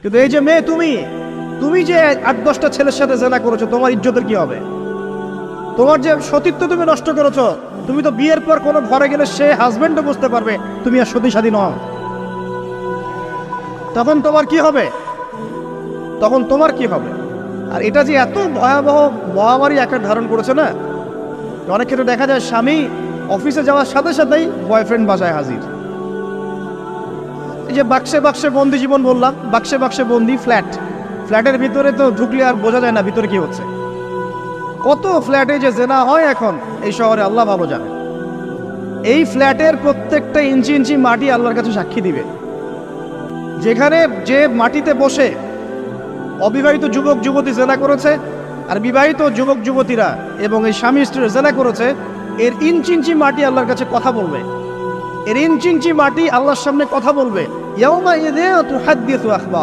কিন্তু এই যে মেয়ে, তুমি যে 8-10টা ছেলের সাথে জেনা করেছো, তোমার ইজ্জতের কি হবে? তোমার যে সতীত্ব তুমি নষ্ট করেছো। তুমি তো বিয়ের পর কোনো ঘরে গেলে সে হাজবেন্ডও বুঝতে পারবে তুমি আর সতী সাথী নও। তখন তোমার কি হবে? আর এটা যে এত ভয়াবহ মহামারী আকার ধারণ করেছে না, অনেক ক্ষেত্রে দেখা যায় স্বামী অফিসে যাওয়ার সাথে সাথেই বয়ফ্রেন্ড বাসায় হাজির। এই যে বাক্সে বাক্সে বন্দি জীবন বললাম, বাক্সে বাক্সে বন্দি ফ্ল্যাটের ভিতরে তো ঢুকলে আর বোঝা যায় না ভিতরে কি হচ্ছে। কত ফ্ল্যাটে যে জেনা হয় এখন এই শহরে, আল্লাহ ভালো জানে। এই ফ্ল্যাটের প্রত্যেকটা ইঞ্চি ইঞ্চি মাটি আল্লাহর কাছে সাক্ষী দিবে। যেখানে যে মাটিতে বসে অবিবাহিত যুবক যুবতী জেনা করেছে আর বিবাহিত যুবক যুবতীরা এবং এই স্বামী স্ত্রী জেনা করেছে, এর ইঞ্চি ইঞ্চি মাটি আল্লাহর কাছে কথা বলবে। এর ইঞ্চি ইঞ্চি মাটি আল্লাহর সামনে কথা বলবে। ইয়াউমা ইযিন তুহাদ্দিসু আখবার।